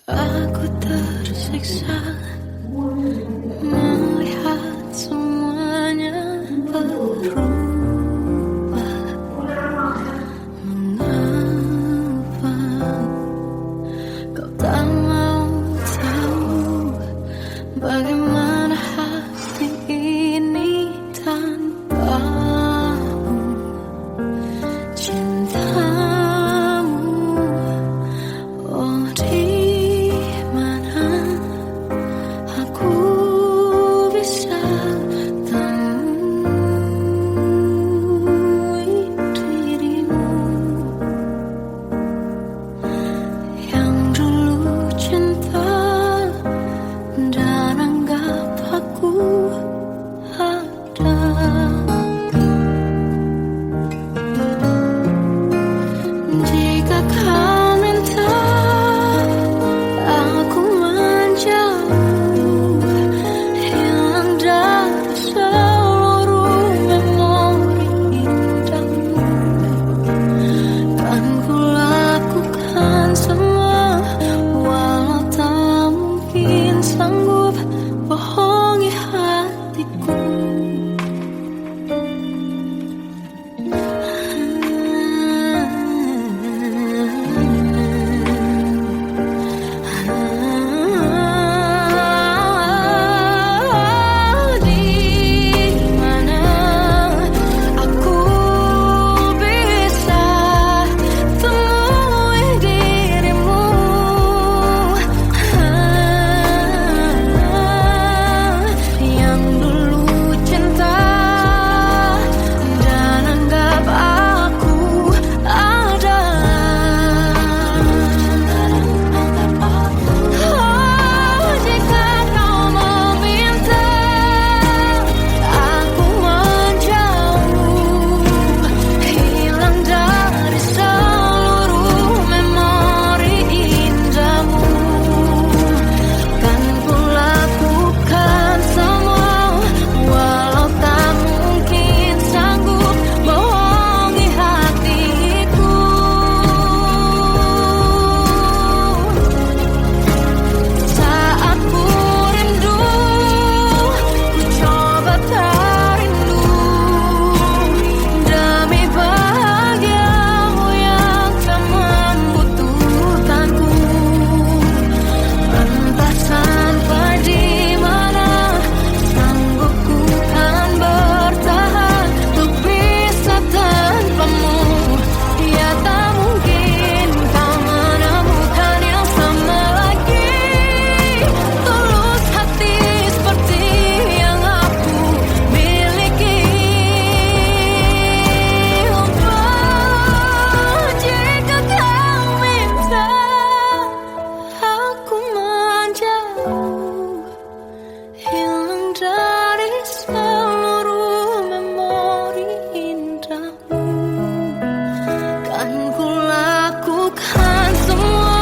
Aku tersiksa melihat semuanya berubah. Mengapa kau tak mau tahu bagaimana hati ini tanpamu? Cintamu, oh di mana aku bisa temui dirimu yang dulu cinta dan anggap aku ada. Jika kau minta aku menjauh, hilang dari seluruh memori indahmu, kan ku lakukan semua, walau tak mungkin sanggup bohongi hatiku. Di mana aku bisa temui dirimu yang dulu cinta dan anggap aku ada. Oh, jika kau meminta aku menjauh, hilang dari seluruh memori indahmu, kan ku lakukan semua, walau tak mungkin sanggup bohongi hatiku. Saat ku rindu, ku coba tak rindu, demi bahagiamu yang tak membutuhkanku. Entah sampai di mana sanggup ku kan bertahan untuk bisa tanpamu. Ya tak mungkin kau menemukan yang sama lagi, tulus hati seperti yang aku miliki. Oh, jika kau minta aku menjauh, hilang dari seluruh memori indahmu, kan ku lakukan semua,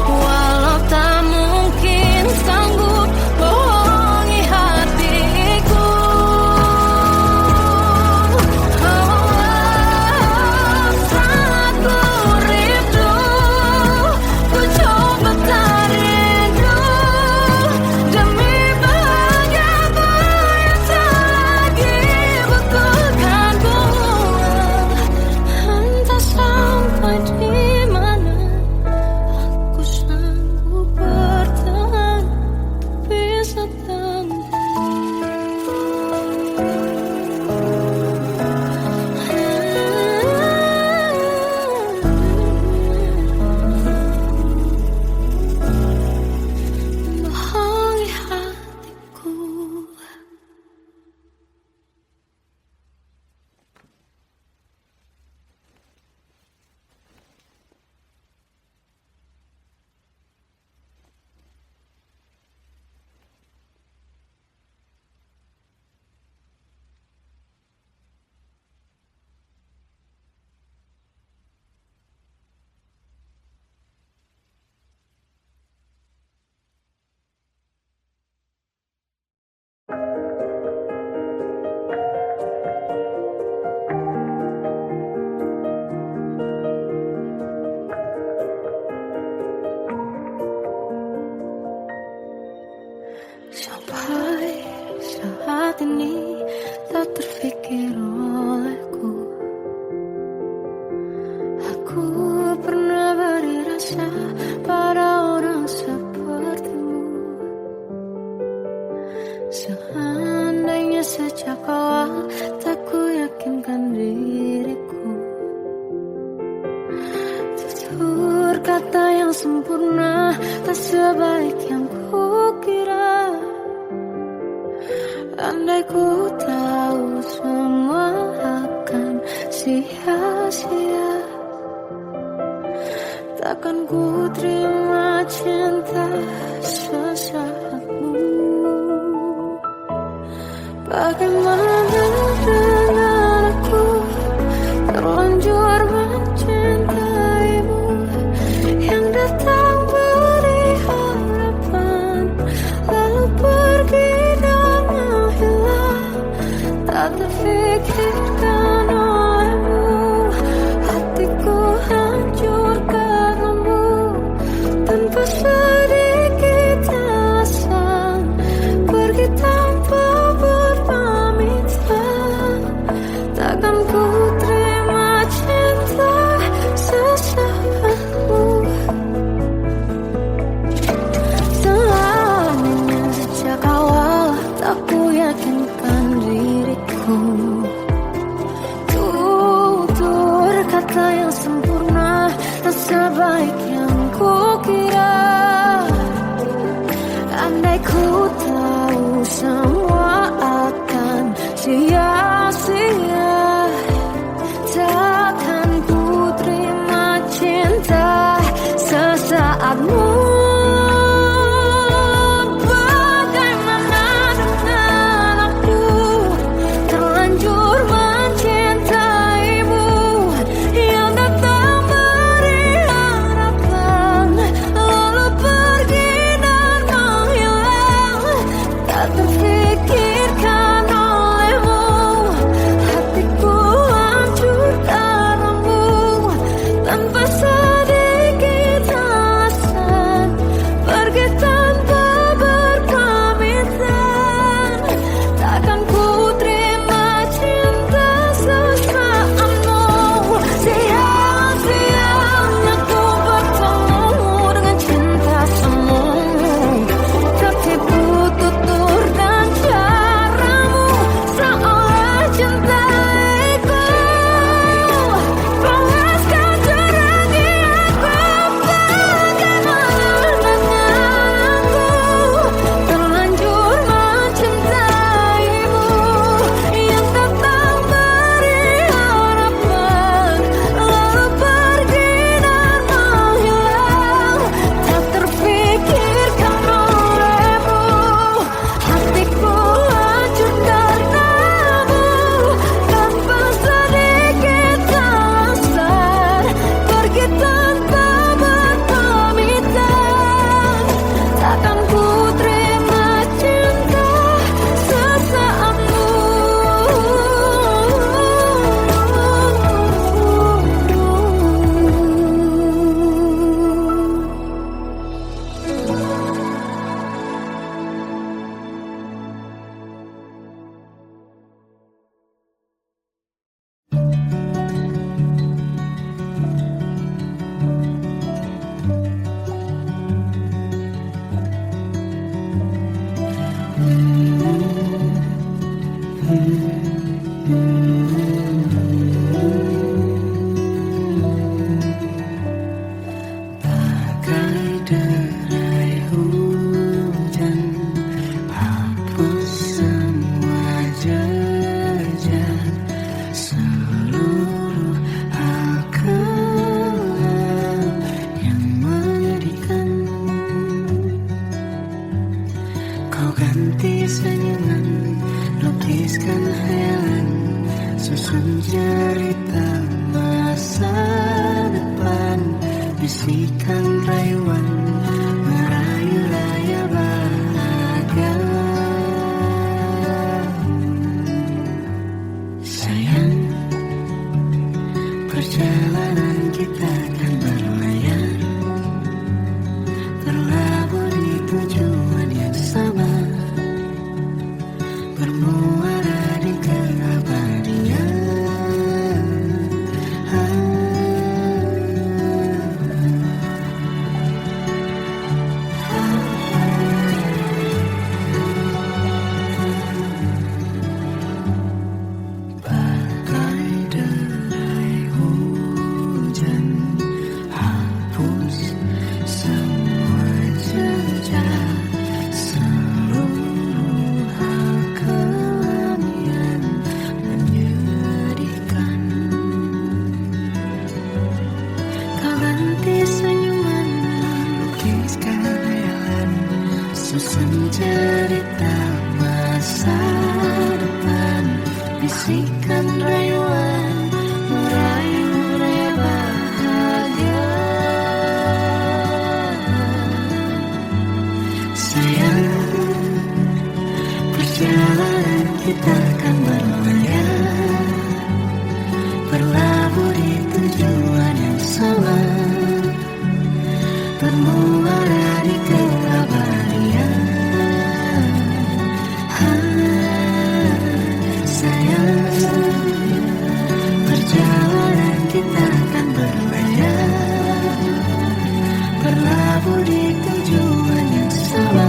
walau tak mungkin sanggup bohongi hatiku. Saat ku rindu, ku coba tak rindu, demi bahagiamu yang tak lagi butuhkanku. Entah sampai di mana aku sanggup bertahan untuk bisa bohongi hatiku. saat ini tak terfikir olehku. Aku pernah beri rasa pada orang sepertimu. Seandainya sejak awal tak ku yakinkan diriku. Tutur kata yang sempurna tak sebaik yang kukira. Andai ku tahu semua akan sia-sia, takkan ku terima cinta sesaatmu. Bagaimana dengan aku terlanjur mencintaimu, yang datang beri harapan lalu pergi dan menghilang, tak terfikirkan olehmu. Hatiku hancur karenamu, tanpa sedikit alasan, pergi tanpa berpamitan. Takkan ku terima cinta sesaatmu. Selamanya sejak awal tak ku yakinkan diriku. Tutur kata yang sempurna tak sebaik yang kukira. Andai ku tahu semua akan sia-sia, takkan ku terima cinta sesaatmu. Bagaimana dengan aku terlanjur mencintaimu, yang datang beri harapan lalu pergi dan menghilang, tak terfikirkan olehmu. Hatiku hancur karenamu, tanpa sedikit alasan, pergi tanpa berpamitan. Takkan ku terima cinta sesaatmu. Sia-sianya ku bertemu dengan cinta semu, tertipu tutur dan caramu, seolah cintaiku panaskan cerah di aku. Bagaimana dengan aku terlanjur mencintaimu, yang datang beri harapan lalu pergi dan menghilang, tak terfikirkan olehmu. Hatiku hancur karenamu, tanpa sedikit alasan, pergi tanpa berpamitan. Takkan ku terima cinta sesaatmu. Bagai derai hujan, hapus semua jejak, seluruh akal yang menyedihkan. Kau ganti senyuman, lukiskan hayalan, susun cerita masa depan, bisikan rayuan, merayu raya bahagia. Sayang, perjalanan kita kan berlayar, terlabur di tujuan yang sama. bermuara di keabadian. Bagai derai hujan, hapus semua jejak, seluruh hal kelam yang menyedihkan. Kau ganti senyuman, lukiskan khayalan, susun cerita masa depan, bisikan rayuan, merayu raya bahagia. Sayang, perjalanan kita akan berlayar, berlabuh di tujuan yang sama, bermuara di keabadian. Sayang, perjalanan kita akan berlayar, berlabuh di tujuan yang sama.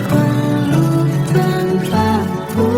Peluk tempatku,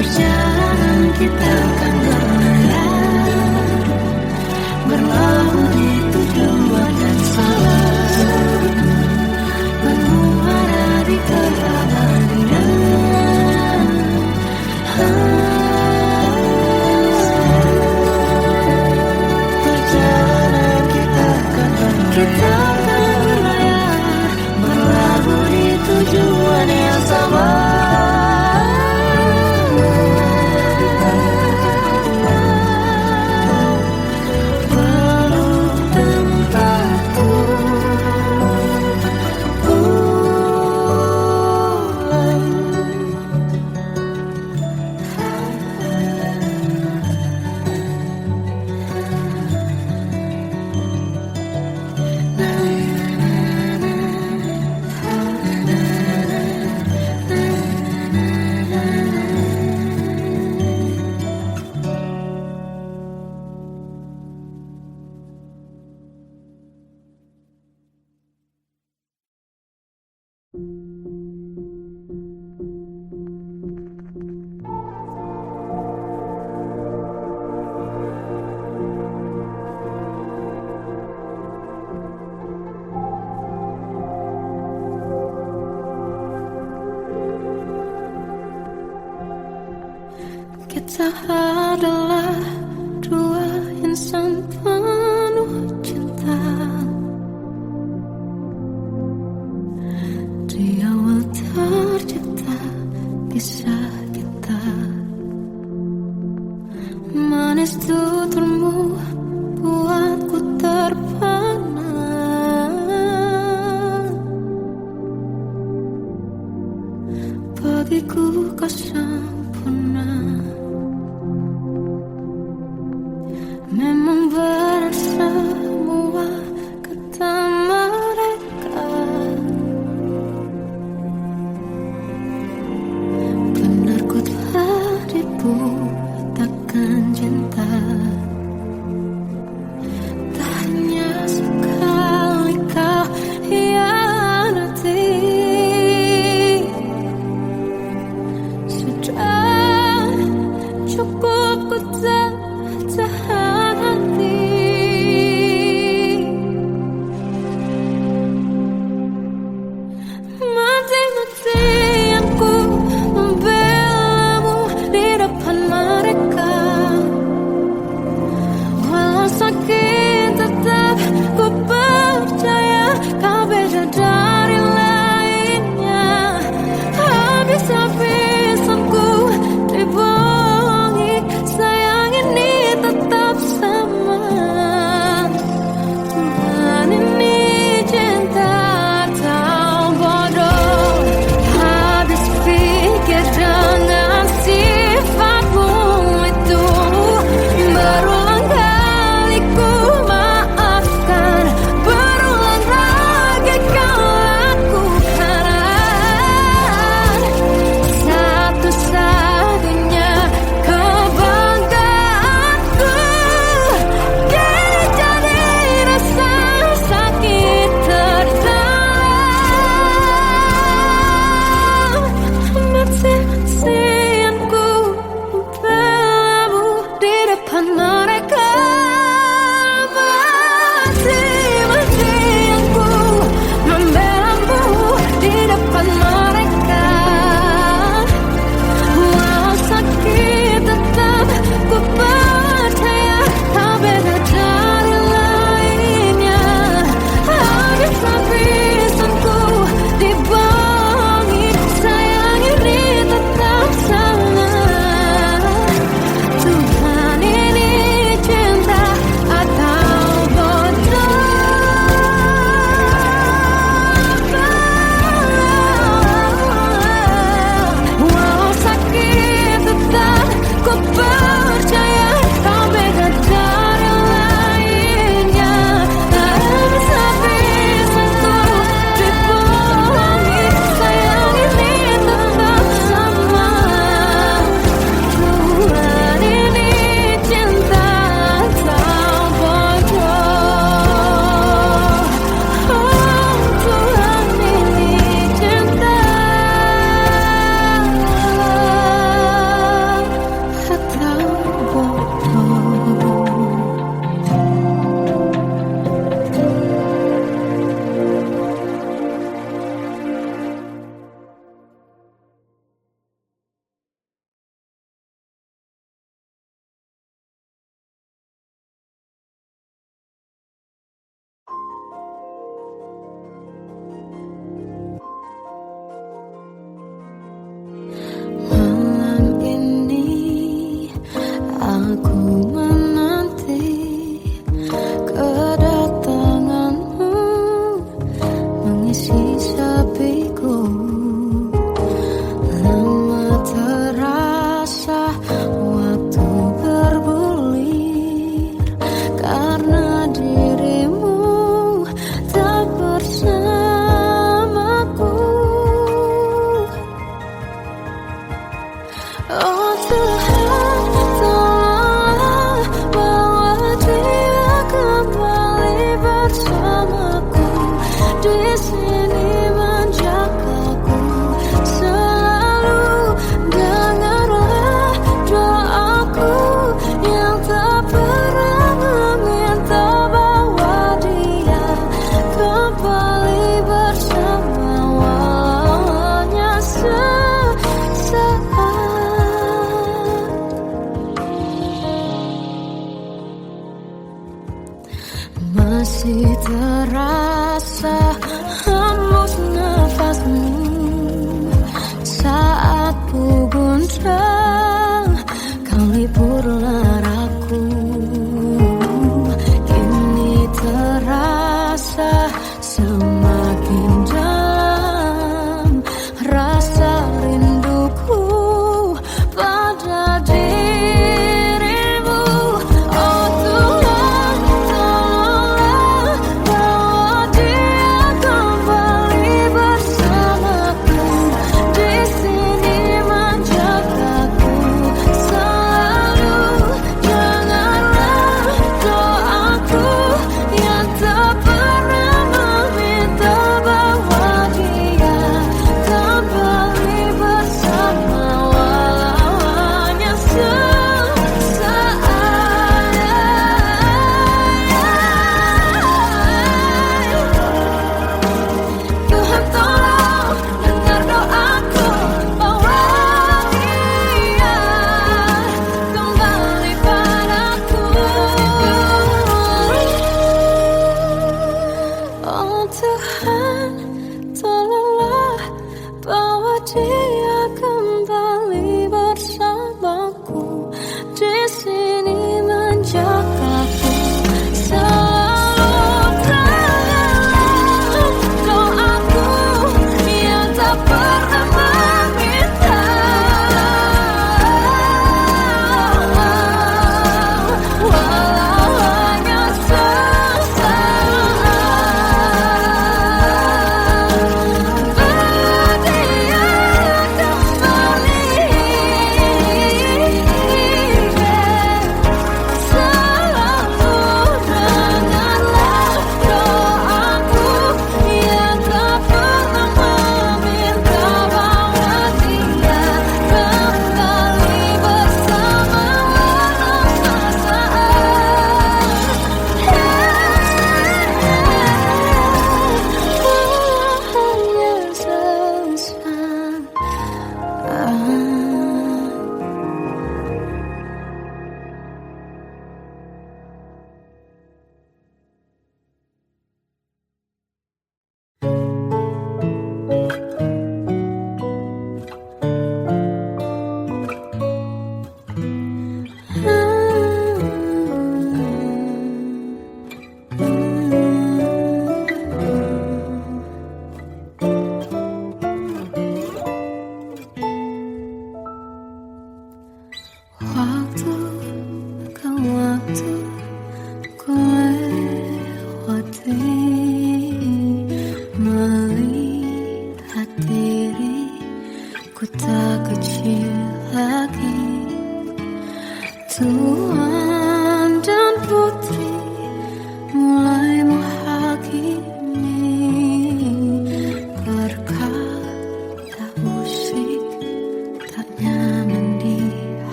perjalanan kita akan berlayar, berlabuh di tujuan yang sama, bermuara di keabadian. Perjalanan kita akan berlayar, berlabuh di tujuan yang sama. Kita adalah dua insan penuh cinta. Di awal tercipta kisah kita, manis tuturmu buatku terpana. Bagiku kau sempurna, memang Masih terasa hembus nafasmu saat ku guncang, kau lipurlah raku. Kini terasa semakin dalam rasa rinduku pada dirimu. Oh Tuhan, tolonglah bawa dia kembali.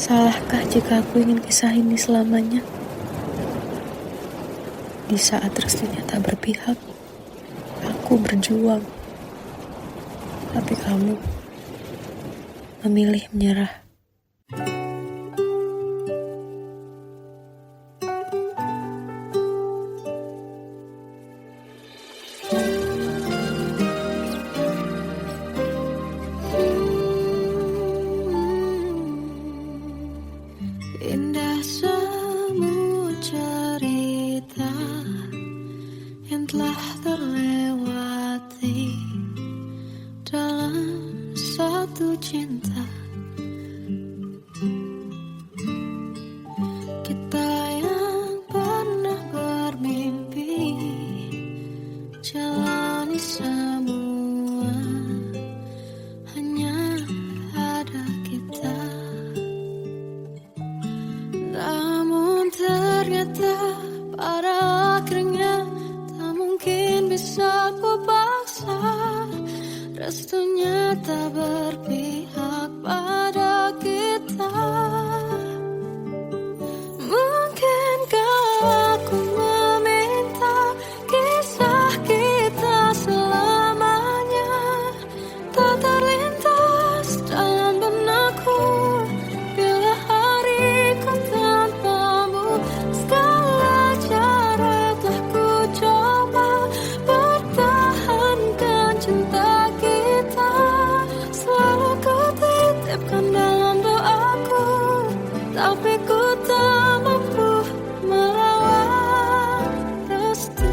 Salahkah jika aku ingin kisah ini selamanya? Di saat restunya tak berpihak, aku berjuang. Tapi kamu memilih menyerah. Indah semua cerita yang telah terlewati dalam satu cinta. Kita yang pernah bermimpi jalani semua, hanya ada kita. Namun ternyata pada akhirnya tak mungkin bisa ku paksa. Restunya tak berpihak pada kita. Mungkinkah aku meminta kisah kita selamanya tak terlintas dalam benakku bila hariku tanpamu. Segala cara telah ku coba pertahankan cinta kita. Selalu ku titipkan dalam doaku, tapi ku tak mampu merawat restu.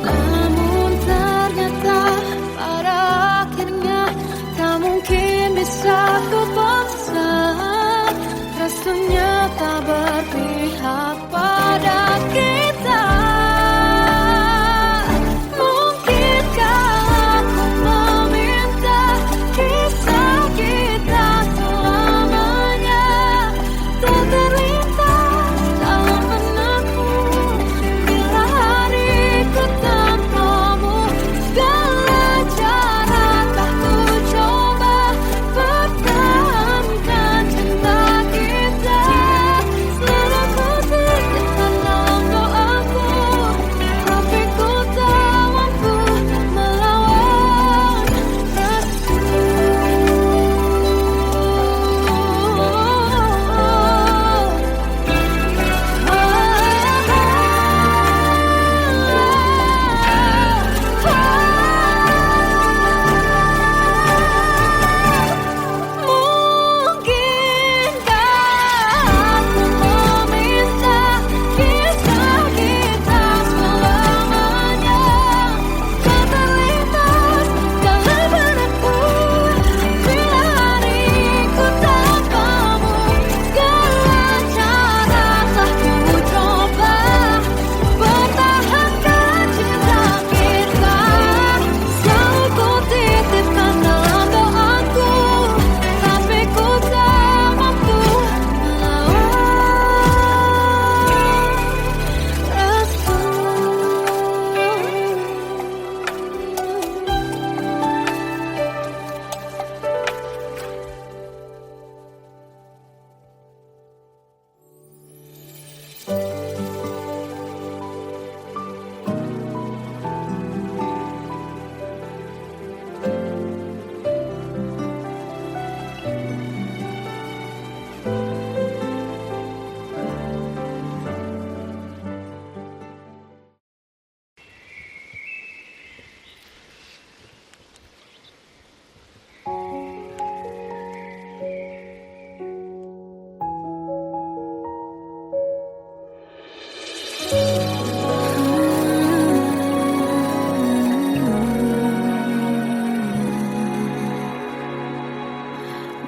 Namun ternyata pada akhirnya tak mungkin bisa ku paksa. Restunya tak berpihak pada kita. Mungkinkah aku meminta kisah kita selamanya tak terlintas dalam benakku bila hariku tanpamu. Segala cara telah ku coba pertahankan cinta kita. Selalu ku titipkan dalam doaku, tapi ku tak mampu melawan restu. Mungkinkah aku meminta kisah kita selamanya tak terlintas dalam benakku bila hariku tanpamu. Segala cara telah ku coba pertahankan cinta kita. Selalu ku titipkan dalam doaku, tapi ku tak mampu melawan restu.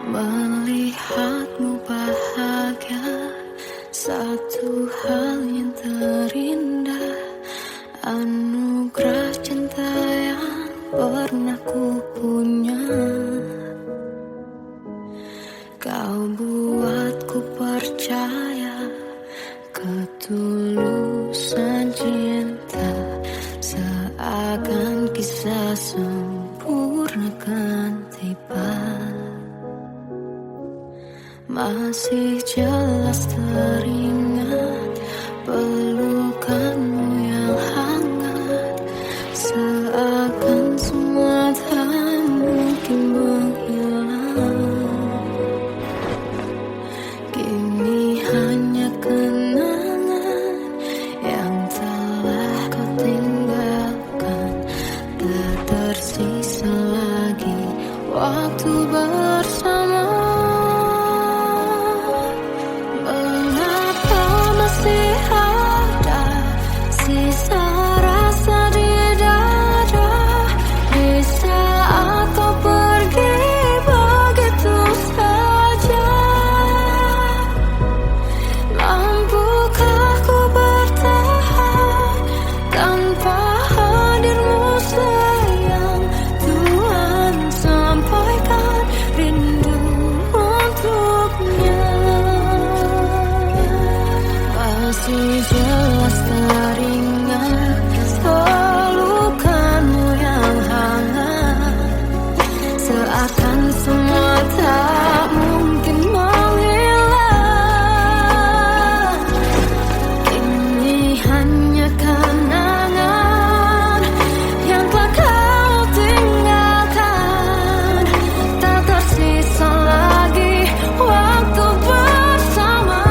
Melihatmu bahagia satu hal yang terindah, anugerah cinta yang pernah ku punya. Kau buatku percaya ketulusan cinta seakan kisah semu. Masih jelas teringat pelukanmu yang hangat, seakan semua tak mungkin menghilang. Kini hanya kenangan yang telah kau tinggalkan, tak tersisa lagi waktu bersama. Sisa rasa di dada di saat kau pergi begitu saja. Mampukah ku bertahan tanpa hadirmu sayang? Tuhan, sampaikan rindu untuknya. Masih jelas teringat pelukanmu yang hangat, seakan semua tak mungkin menghilang. Ini hanya kenangan yang telah kau tinggalkan, tak tersisa lagi waktu bersama.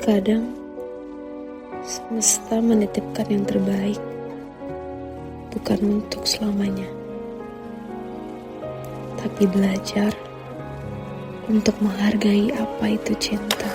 Kadang semesta menitipkan yang terbaik, bukan untuk selamanya, tapi belajar untuk menghargai apa itu cinta.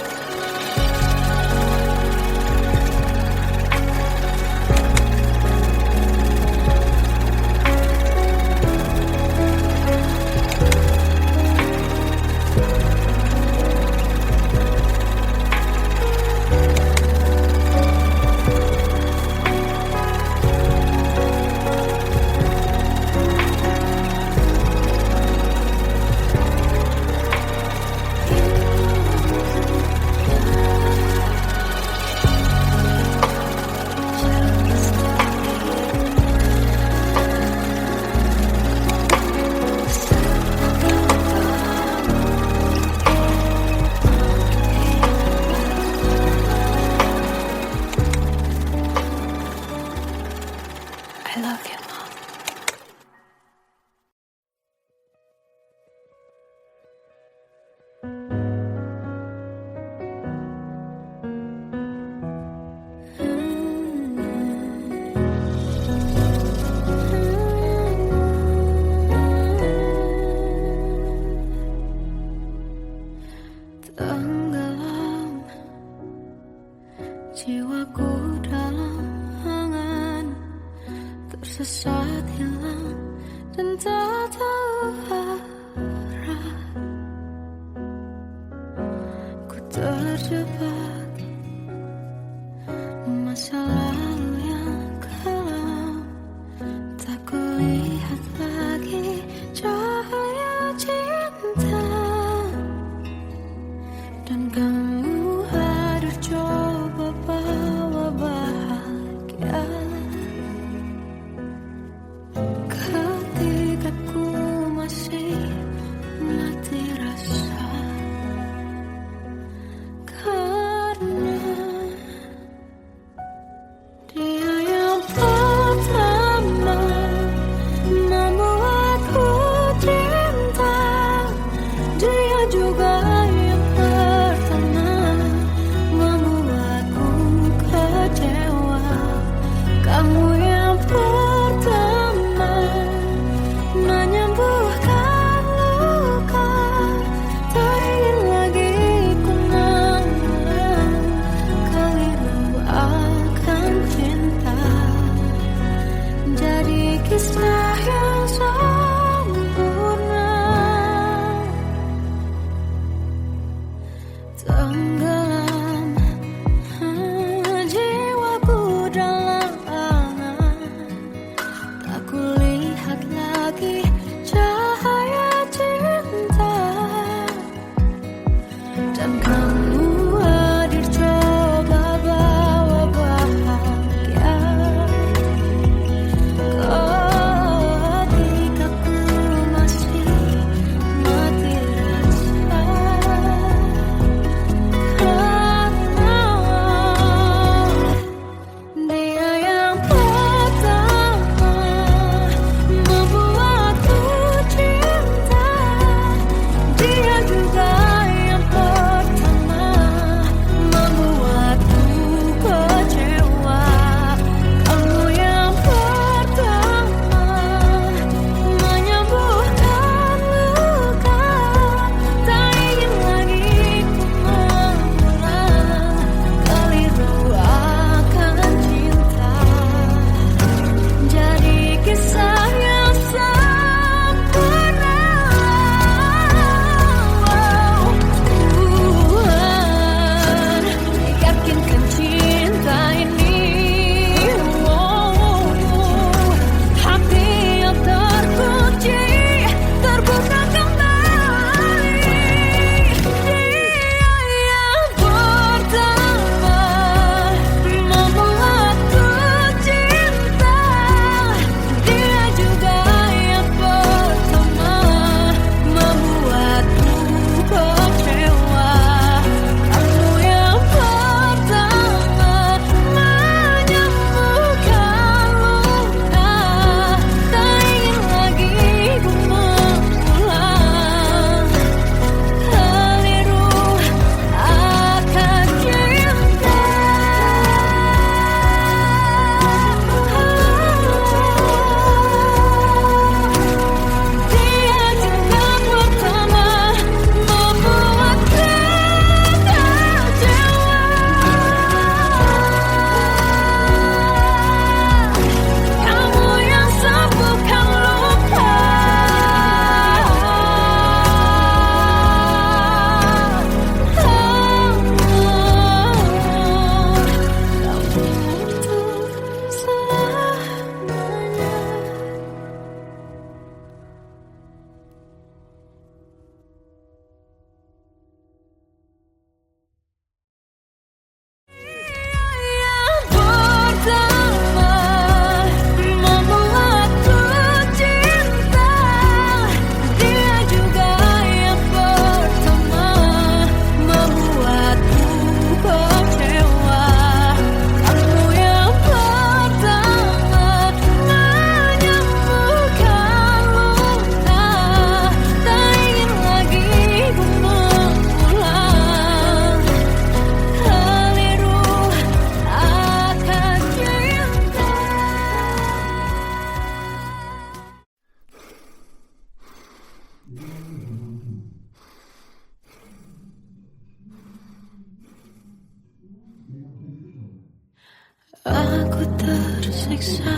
Aku tersiksa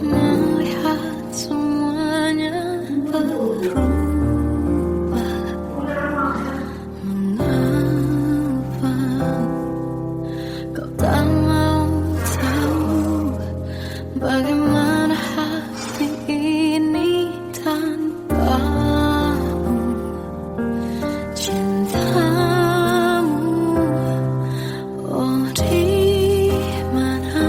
melihat semuanya berubah. Mengapa kau tak mau tahu bagaimana hati ini tanpamu? Cintamu, oh di mana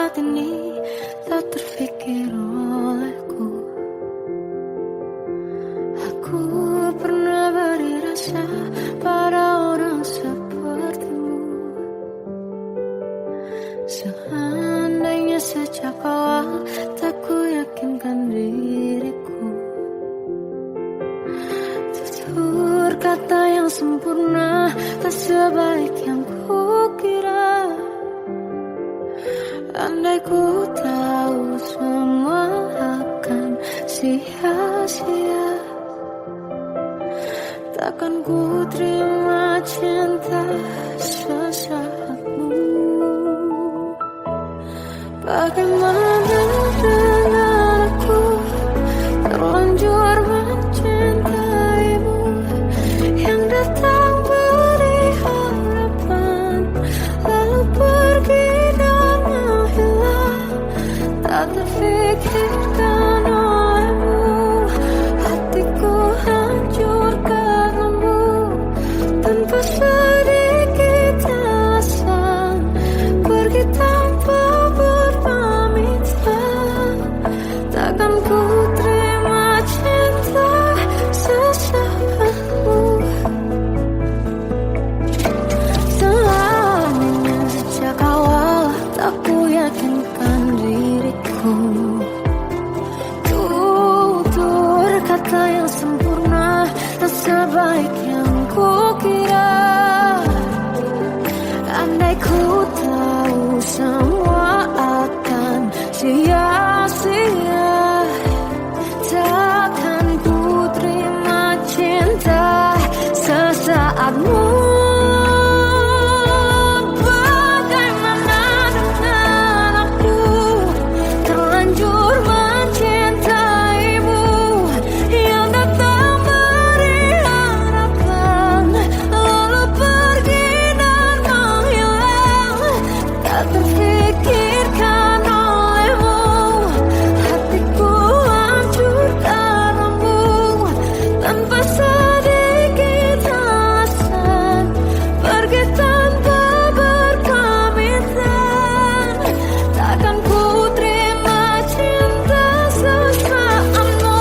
saat ini tak terfikir olehku. Aku pernah beri rasa pada orang sepertimu. Seandainya sejak awal tak ku yakinkan diriku. Tutur kata yang sempurna tak sebaik yang ku kira. Andai ku tahu semua akan sia-sia, takkan ku terima cinta sesaatmu. Bagaimana dengan aku terlanjur mencintaimu, yang datang beri harapan lalu pergi dan menghilang. Tak terfikirkan olehmu, hatiku hancur karenamu. Tanpa sedikit alasan pergi tanpa berpamitan. Takkan ku terima cinta sesaatmu. Selamanya sejak awal tak ku yakinkan diriku. Tutur kata yang sempurna tak sebaik yang ku kira. Andai ku tahu semua akan sia-sia, takkan ku terima cinta sesaatmu. Bagaimana dengan aku terlanjur mencintaimu, yang datang beri harapan lalu pergi dan menghilang. Tak terfikirkan olehmu, hatiku hancur karenamu. Tanpa sedikit alasan pergi tanpa berpamitan. Takkan ku terima cinta sesaatmu.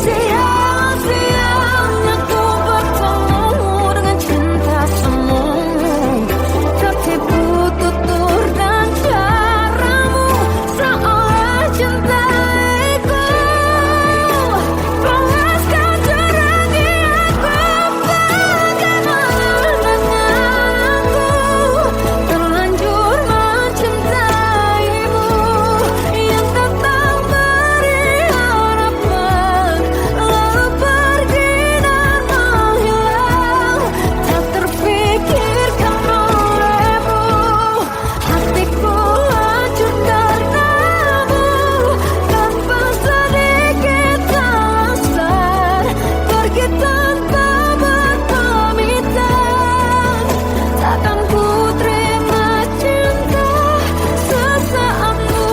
Sia-sianya ku bertemu dengan cinta semu. Tertipu tutur dan caramu, seolah cintaiku. Panaskan terangi aku. Bagaimana dengan aku terlanjur mencintaimu, yang datang beri harapan lalu pergi dan menghilang. Tak terfikirkan olehmu, hatiku hancur karenamu. Tanpa sedikit alasan pergi tanpa berpamitan. Takkan ku terima cinta sesaatmu.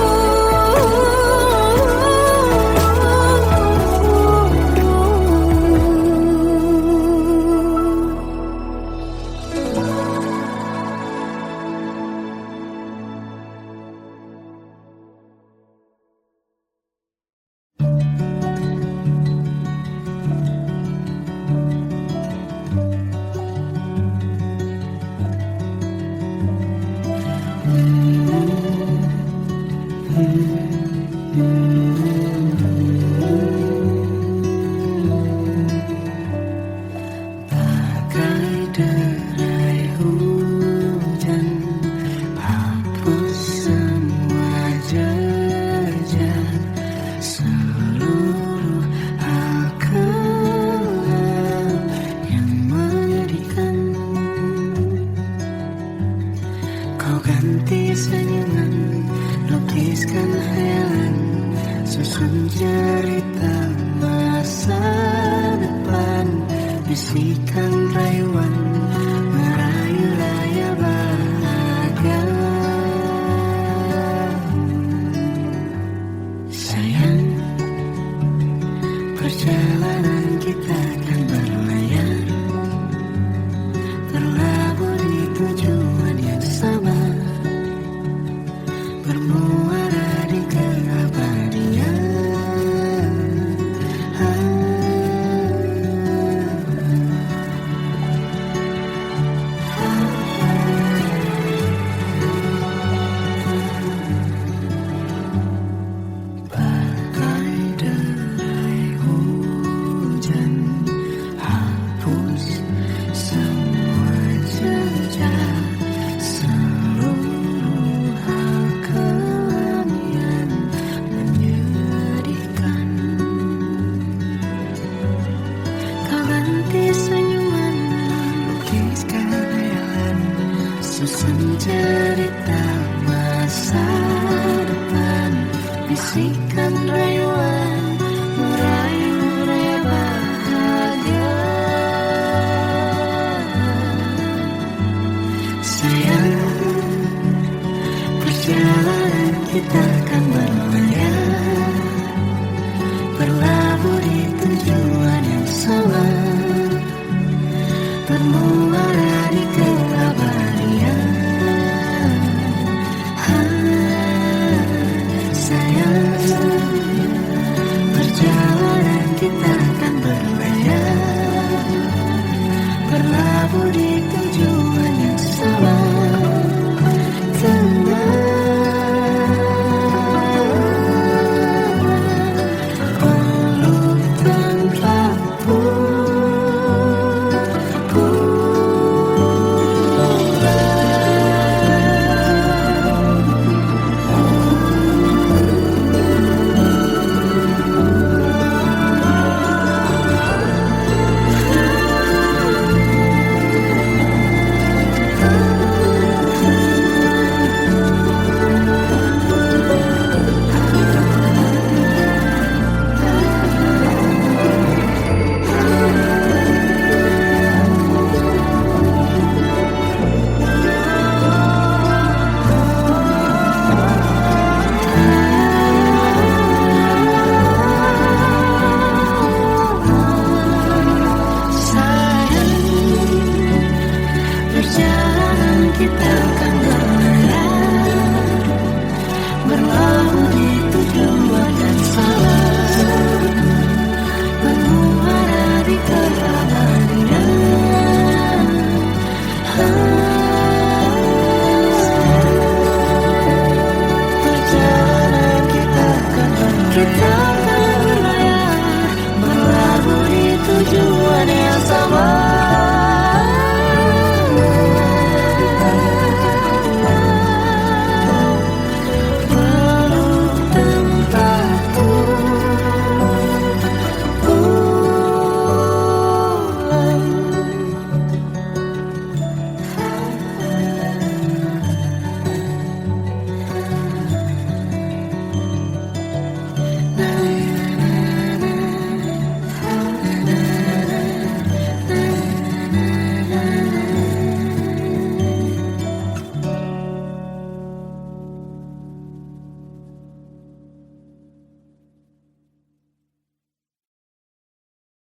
Bagai derai hujan, hapus semua jejak seluruh hal kelam yang menyedihkan. Kau ganti senyuman, lukiskan hayalan, susun cerita masa depan. Bisikan rayuan, merayu raya bahagia. Sayang, perjalanan kita kan berlayar, terlabur di tujuan yang sama. Bermula bisikan rayuan merayu raya bahagia. Sayang, perjalanan kita akan berlayar, berlabuh di tujuan yang sama, bermuara di keabadian. Sayang, perjalanan kita